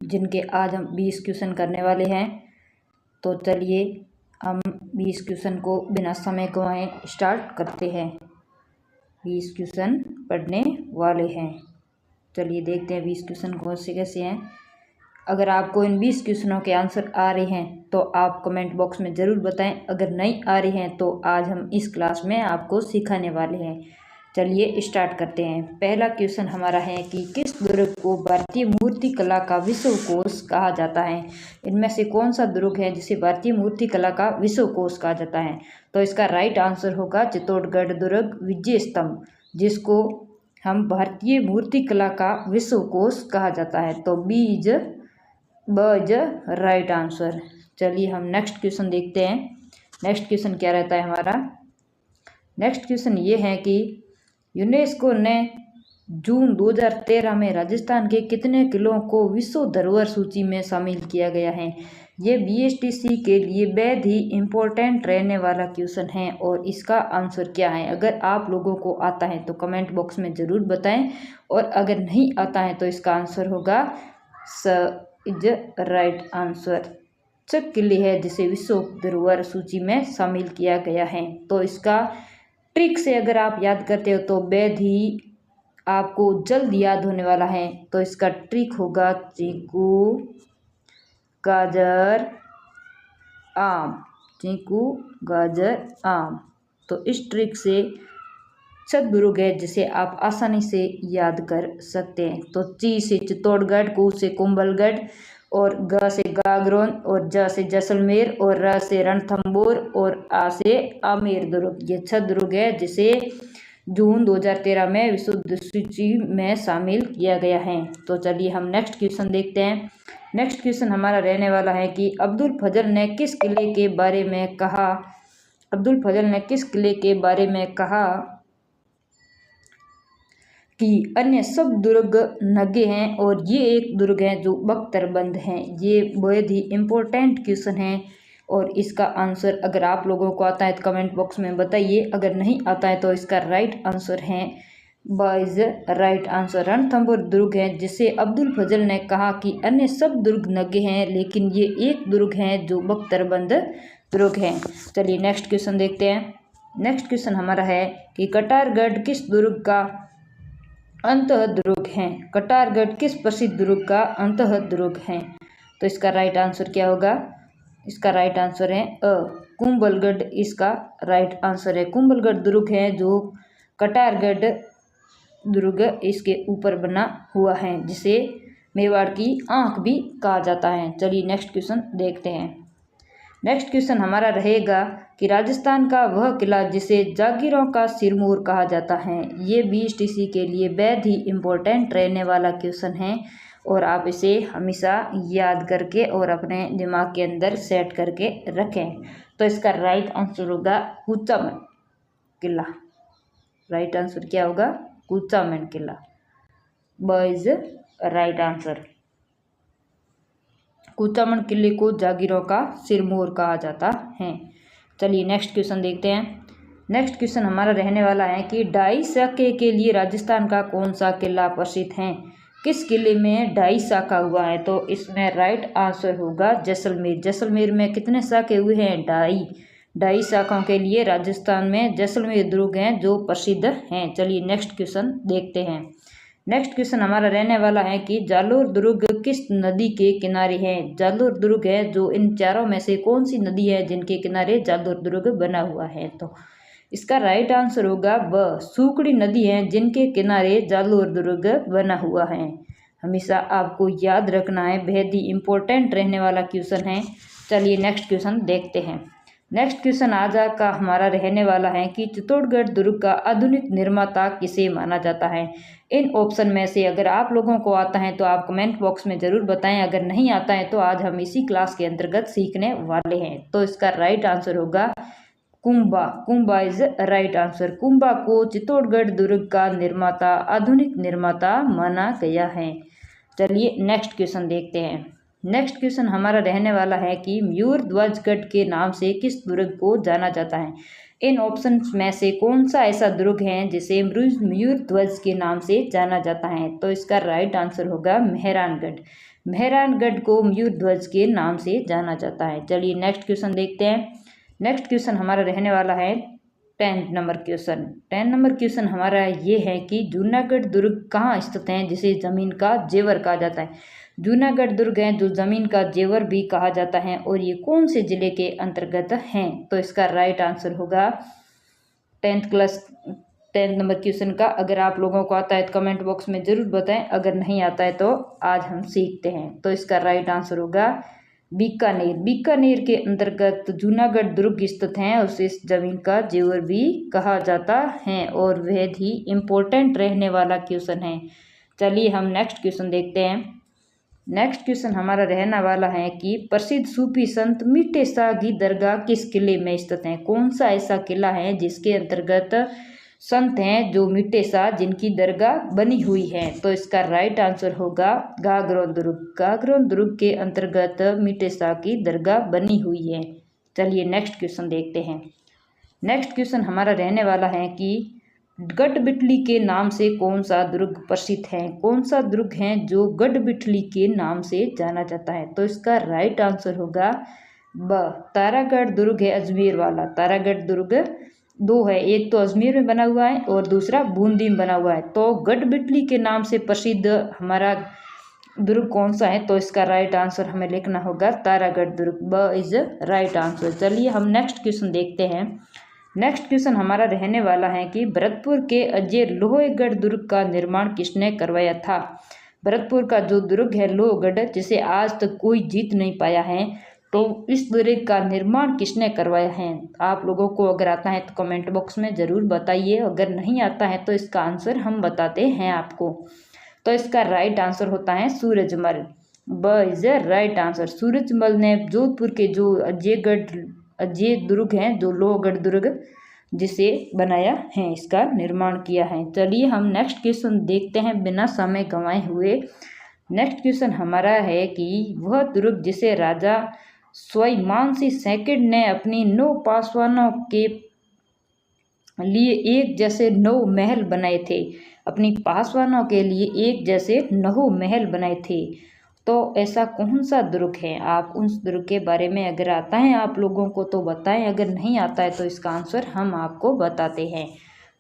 जिनके आज हम 20 क्वेश्चन करने वाले हैं। तो चलिए हम 20 क्वेश्चन को बिना समय गंवाए स्टार्ट करते हैं। 20 क्वेश्चन पढ़ने वाले हैं। चलिए देखते हैं 20 क्वेश्चन कौन से कैसे हैं। अगर आपको इन 20 क्वेश्चनों के आंसर आ रहे हैं तो आप कमेंट बॉक्स में ज़रूर बताएं। अगर नहीं आ रही हैं तो आज हम इस क्लास में आपको सिखाने वाले हैं। चलिए स्टार्ट करते हैं। पहला क्वेश्चन हमारा है कि किस दुर्ग को भारतीय मूर्ति कला का विश्व कोश कहा जाता है। इनमें से कौन सा दुर्ग है जिसे भारतीय मूर्ति कला का विश्व कोश कहा जाता है। तो इसका राइट आंसर होगा चित्तौड़गढ़ दुर्ग विजय स्तंभ, जिसको हम भारतीय मूर्ति कला का विश्व कोश कहा जाता है। तो बी इज राइट आंसर। चलिए हम नेक्स्ट क्वेश्चन देखते हैं। नेक्स्ट क्वेश्चन क्या रहता है हमारा। नेक्स्ट क्वेश्चन ये है कि यूनेस्को ने जून 2013 में राजस्थान के कितने किलों को विश्व धरोहर सूची में शामिल किया गया है। ये BSTC के लिए बेहद ही इम्पोर्टेंट रहने वाला क्वेश्चन है और इसका आंसर क्या है। अगर आप लोगों को आता है तो कमेंट बॉक्स में ज़रूर बताएं और अगर नहीं आता है तो इसका आंसर होगा इज राइट आंसर। चक किले है जिसे विश्व धरोहर सूची में शामिल किया गया है। तो इसका ट्रिक से अगर आप याद करते हो तो बेहद ही आपको जल्द याद होने वाला है। तो इसका ट्रिक होगा चीकू गाजर आम, चीकू गाजर आम। तो इस ट्रिक से दुर्ग है जिसे आप आसानी से याद कर सकते हैं। तो ची से चित्तौड़गढ़, कू से कुंभलगढ़ और ग से गागरोन और ज से जैसलमेर और र से रणथंभौर और आ से आमेर दुर्ग। ये 6 दुर्ग है जिसे जून 2013 में विश्व सूची में शामिल किया गया है। तो चलिए हम नेक्स्ट क्वेश्चन देखते हैं। नेक्स्ट क्वेश्चन हमारा रहने वाला है कि अब्दुल फजल ने किस किले के बारे में कहा। अब्दुल फजल ने किस किले के बारे में कहा कि अन्य सब दुर्ग नगे हैं और ये एक दुर्ग है जो बख्तरबंद हैं। ये बहुत ही इम्पोर्टेंट क्वेश्चन है और इसका आंसर अगर आप लोगों को आता है तो कमेंट बॉक्स में बताइए। अगर नहीं आता है तो इसका राइट आंसर है बाइज राइट आंसर। रणथंभौर दुर्ग है जिसे अब्दुल फजल ने कहा कि अन्य सब दुर्ग नगे हैं लेकिन ये एक दुर्ग है जो बख्तरबंद दुर्ग है। चलिए नेक्स्ट क्वेश्चन देखते हैं। नेक्स्ट क्वेश्चन हमारा है कि कटारगढ़ किस दुर्ग का अंतः दुर्ग है। कटारगढ़ किस प्रसिद्ध दुर्ग का अंतः दुर्ग है। तो इसका राइट आंसर क्या होगा। इसका राइट आंसर है कुंभलगढ़। इसका राइट आंसर है कुंभलगढ़ दुर्ग है जो कटारगढ़ दुर्ग इसके ऊपर बना हुआ है, जिसे मेवाड़ की आंख भी कहा जाता है। चलिए नेक्स्ट क्वेश्चन देखते हैं। नेक्स्ट क्वेश्चन हमारा रहेगा कि राजस्थान का वह किला जिसे जागीरों का सिरमौर कहा जाता है। ये BSTC के लिए बेहद ही इम्पोर्टेंट रहने वाला क्वेश्चन है और आप इसे हमेशा याद करके और अपने दिमाग के अंदर सेट करके रखें। तो इसका राइट आंसर होगा कुचामन किला। राइट आंसर क्या होगा कुचामन किला। Boys right answer. कुचामन किले को जागीरों का सिरमौर कहा जाता है। चलिए नेक्स्ट क्वेश्चन देखते हैं। नेक्स्ट क्वेश्चन हमारा रहने वाला है कि ढाई शाखे के लिए राजस्थान का कौन सा किला प्रसिद्ध है। किस किले में ढाई शाखा हुआ है। तो इसमें राइट आंसर होगा जैसलमेर। जैसलमेर में कितने शाखे हुए हैं। ढाई शाखाओं के लिए राजस्थान में जैसलमेर दुर्ग हैं जो प्रसिद्ध हैं। चलिए नेक्स्ट क्वेश्चन देखते हैं। नेक्स्ट क्वेश्चन हमारा रहने वाला है कि जालोर दुर्ग किस नदी के किनारे है। जालोर दुर्ग है जो इन चारों में से कौन सी नदी है जिनके किनारे जालोर दुर्ग बना हुआ है। तो इसका राइट आंसर होगा सूकड़ी नदी है जिनके किनारे जालोर दुर्ग बना हुआ है। हमेशा आपको याद रखना है, बेहद ही इम्पोर्टेंट रहने वाला क्वेश्चन है। चलिए नेक्स्ट क्वेश्चन देखते हैं। नेक्स्ट क्वेश्चन आज का हमारा रहने वाला है कि चित्तौड़गढ़ दुर्ग का आधुनिक निर्माता किसे माना जाता है। इन ऑप्शन में से अगर आप लोगों को आता है तो आप कमेंट बॉक्स में ज़रूर बताएं। अगर नहीं आता है तो आज हम इसी क्लास के अंतर्गत सीखने वाले हैं। तो इसका राइट आंसर होगा Kumbha. Kumbha is right answer. Kumbha को चित्तौड़गढ़ दुर्ग का निर्माता, आधुनिक निर्माता माना गया है। चलिए नेक्स्ट क्वेश्चन देखते हैं। नेक्स्ट क्वेश्चन हमारा रहने वाला है कि मयूरध्वजगढ़ के नाम से किस दुर्ग को जाना जाता है। इन ऑप्शंस में से कौन सा ऐसा दुर्ग है जिसे मयूरध्वज के नाम से जाना जाता है। तो इसका राइट आंसर होगा मेहरानगढ़। मेहरानगढ़ को मयूर ध्वज के नाम से जाना जाता है। चलिए नेक्स्ट क्वेश्चन देखते हैं। नेक्स्ट क्वेश्चन हमारा रहने वाला है 10 नंबर क्वेश्चन। 10 नंबर क्वेश्चन हमारा ये है कि जूनागढ़ दुर्ग कहाँ स्थित है जिसे जमीन का जेवर कहा जाता है। जूनागढ़ दुर्ग है जो जमीन का जेवर भी कहा जाता है और ये कौन से जिले के अंतर्गत हैं। तो इसका राइट आंसर होगा 10 नंबर क्वेश्चन का। अगर आप लोगों को आता है तो कमेंट बॉक्स में ज़रूर बताएं, अगर नहीं आता है तो आज हम सीखते हैं। तो इसका राइट आंसर होगा बीकानेर। बीकानेर के अंतर्गत जूनागढ़ दुर्ग स्थित हैं, उसे इस जमीन का जेवर भी कहा जाता है और बेहद ही इम्पोर्टेंट रहने वाला क्वेश्चन है। चलिए हम नेक्स्ट क्वेश्चन देखते हैं। नेक्स्ट क्वेश्चन हमारा रहने वाला है कि प्रसिद्ध सूफी संत मीठे शाह की दरगाह किस किले में स्थित है। कौन सा ऐसा किला है जिसके अंतर्गत संत हैं जो मीठे शाह जिनकी दरगाह बनी हुई है। तो इसका राइट आंसर होगा गागरोन दुर्ग। गागरोन दुर्ग के अंतर्गत मीठे शाह की दरगाह बनी हुई है। चलिए नेक्स्ट क्वेश्चन देखते हैं। नेक्स्ट क्वेश्चन हमारा रहने वाला है कि गढ़बिठली के नाम से कौन सा दुर्ग प्रसिद्ध है। कौन सा दुर्ग है जो गढ़बिठली के नाम से जाना जाता है। तो इसका राइट आंसर होगा ब तारागढ़ दुर्ग है अजमेर वाला। तारागढ़ दुर्ग दो है, एक तो अजमेर में बना हुआ है और दूसरा बूंदी में बना हुआ है। तो गढ़बिठली के नाम से प्रसिद्ध हमारा दुर्ग कौन सा है। तो इसका राइट आंसर हमें लिखना होगा तारागढ़ दुर्ग। B is right answer. चलिए हम नेक्स्ट क्वेश्चन देखते हैं। नेक्स्ट क्वेश्चन हमारा रहने वाला है कि भरतपुर के अजय लोहगढ़ दुर्ग का निर्माण किसने करवाया था। भरतपुर का जो दुर्ग है लोहगढ़, जिसे आज तक कोई जीत नहीं पाया है, तो इस दुर्ग का निर्माण किसने करवाया है। आप लोगों को अगर आता है तो कमेंट बॉक्स में ज़रूर बताइए, अगर नहीं आता है तो इसका आंसर हम बताते हैं आपको। तो इसका राइट आंसर होता है सूरजमल। ब इज राइट आंसर। सूरजमल ने जोधपुर के जो अजय दुर्ग हैं, जो लोहगढ़ दुर्ग जिसे बनाया है, इसका निर्माण किया है। चलिए हम नेक्स्ट क्वेश्चन देखते हैं बिना समय गंवाए हुए। नेक्स्ट क्वेश्चन हमारा है कि वह दुर्ग जिसे राजा स्वयंमानसिंह सेकंड ने अपनी 9 पासवानों के लिए एक जैसे 9 महल बनाए थे। अपनी पासवानों के लिए एक जैसे 9 महल बनाए थे। तो ऐसा कौन सा दुर्ग है। आप उस दुर्ग के बारे में अगर आता है आप लोगों को तो बताएं, अगर नहीं आता है तो इसका आंसर हम आपको बताते हैं।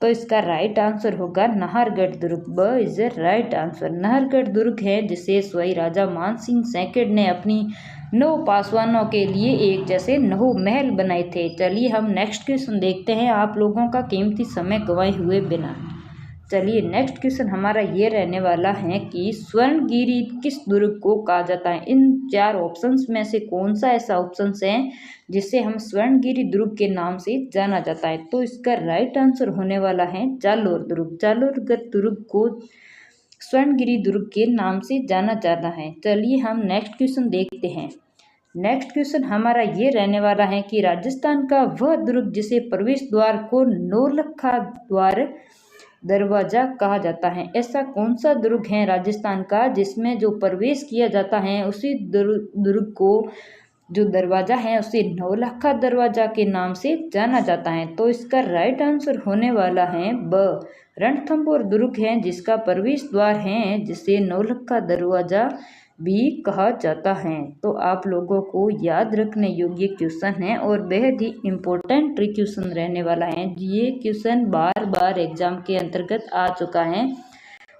तो इसका राइट आंसर होगा नाहरगढ़ दुर्ग। B is right answer. Nahargarh दुर्ग है जिसे स्वयं राजा मानसिंह सेकंड ने अपनी 9 पासवानों के लिए एक जैसे 9 महल बनाए थे। चलिए हम नेक्स्ट क्वेश्चन देखते हैं आप लोगों का कीमती समय गंवाए हुए बिना। चलिए नेक्स्ट क्वेश्चन हमारा ये रहने वाला है कि स्वर्णगिरी किस दुर्ग को कहा जाता है। इन 4 ऑप्शंस में से कौन सा ऐसा ऑप्शन है जिसे हम स्वर्णगिरी दुर्ग के नाम से जाना जाता है। तो इसका राइट आंसर होने वाला है जालोर दुर्ग। जालोर दुर्ग को स्वर्णगिरी दुर्ग के नाम से जाना जाता है। चलिए हम नेक्स्ट क्वेश्चन देखते हैं। नेक्स्ट क्वेश्चन हमारा ये रहने वाला है कि राजस्थान का वह दुर्ग जिसे प्रवेश द्वार को नौलखा द्वार दरवाजा कहा जाता है। ऐसा कौन सा दुर्ग है राजस्थान का जिसमें जो प्रवेश किया जाता है उसी दुर्ग को जो दरवाजा है उसे नौलखा दरवाजा के नाम से जाना जाता है। तो इसका राइट आंसर होने वाला है ब रणथंभौर दुर्ग है जिसका प्रवेश द्वार है जिसे नौलखा दरवाजा भी कहा जाता है। तो आप लोगों को याद रखने योग्य क्वेश्चन है और बेहद ही इम्पोर्टेंट क्वेश्चन रहने वाला है। ये क्वेश्चन बार बार एग्जाम के अंतर्गत आ चुका है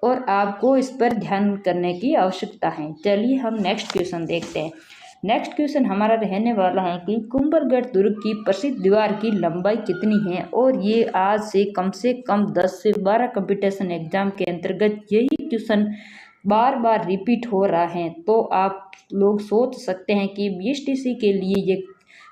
और आपको इस पर ध्यान करने की आवश्यकता है। चलिए हम नेक्स्ट क्वेश्चन देखते हैं। नेक्स्ट क्वेश्चन हमारा रहने वाला है कि कुंभलगढ़ दुर्ग की प्रसिद्ध दीवार की लंबाई कितनी है। और ये आज से कम 10 से 12 कंपटीशन एग्जाम के अंतर्गत यही क्वेश्चन बार बार रिपीट हो रहा है। तो आप लोग सोच सकते हैं कि बीएसटीसी के लिए ये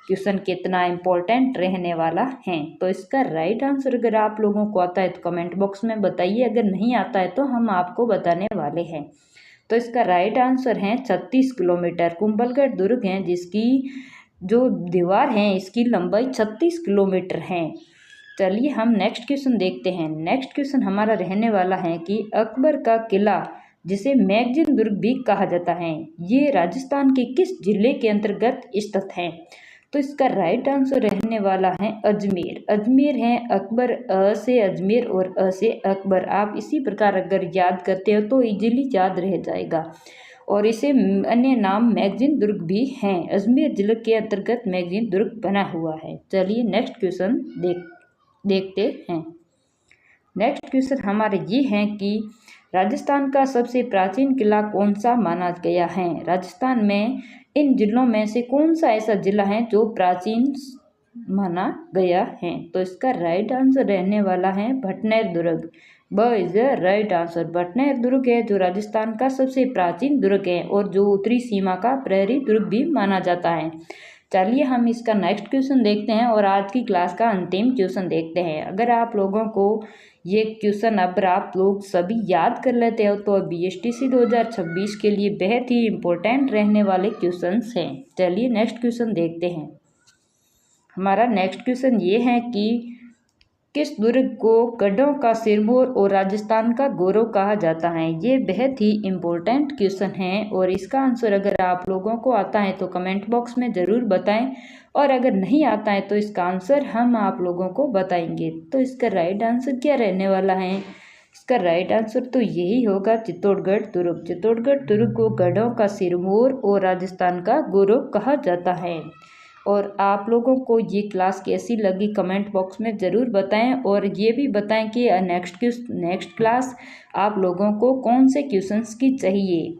क्वेश्चन कितना इम्पोर्टेंट रहने वाला है। तो इसका राइट आंसर अगर आप लोगों को आता है तो कमेंट बॉक्स में बताइए, अगर नहीं आता है तो हम आपको बताने वाले हैं। तो इसका राइट आंसर है 36 किलोमीटर। कुंभलगढ़ दुर्ग है जिसकी जो दीवार है इसकी लंबाई 36 किलोमीटर है। चलिए हम नेक्स्ट क्वेश्चन देखते हैं। नेक्स्ट क्वेश्चन हमारा रहने वाला है कि अकबर का किला जिसे मैगजीन दुर्ग भी कहा जाता है, ये राजस्थान के किस जिले के अंतर्गत स्थित है। तो इसका राइट आंसर रहने वाला है अजमेर। अजमेर है अकबर, अ से अजमेर और अ से अकबर। आप इसी प्रकार अगर याद करते हो तो इजीली याद रह जाएगा। और इसे अन्य नाम मैगजीन दुर्ग भी हैं। अजमेर जिले के अंतर्गत मैगजीन दुर्ग बना हुआ है। चलिए नेक्स्ट क्वेश्चन देखते हैं। नेक्स्ट क्वेश्चन हमारे ये हैं कि राजस्थान का सबसे प्राचीन किला कौन सा माना गया है। राजस्थान में इन जिलों में से कौन सा ऐसा जिला है जो प्राचीन माना गया है। तो इसका राइट आंसर रहने वाला है भटनेर दुर्ग। B is the right answer. Bhatner दुर्ग है जो राजस्थान का सबसे प्राचीन दुर्ग है और जो उत्तरी सीमा का प्रहरी दुर्ग भी माना जाता है। चलिए हम इसका नेक्स्ट क्वेश्चन देखते हैं और आज की क्लास का अंतिम क्वेश्चन देखते हैं। अगर आप लोगों को ये क्वेश्चन अब आप लोग सभी याद कर लेते हो तो BSTC 2026 के लिए बेहद ही इम्पोर्टेंट रहने वाले क्वेश्चंस हैं। चलिए नेक्स्ट क्वेश्चन देखते हैं। हमारा नेक्स्ट क्वेश्चन ये है कि किस दुर्ग को गढ़ों का सिरमौर और राजस्थान का गौरव कहा जाता है। ये बेहद ही इम्पोर्टेंट क्वेश्चन है और इसका आंसर अगर आप लोगों को आता है तो कमेंट बॉक्स में ज़रूर बताएं और अगर नहीं आता है तो इसका आंसर हम आप लोगों को बताएंगे। तो इसका राइट आंसर क्या रहने वाला है। इसका राइट आंसर तो यही होगा चित्तौड़गढ़ दुर्ग। चित्तौड़गढ़ दुर्ग को गढ़ों का सिरमौर और राजस्थान का गौरव कहा जाता है। और आप लोगों को ये क्लास कैसी लगी कमेंट बॉक्स में ज़रूर बताएं और ये भी बताएं कि नेक्स्ट क्लास आप लोगों को कौन से क्वेश्चंस की चाहिए।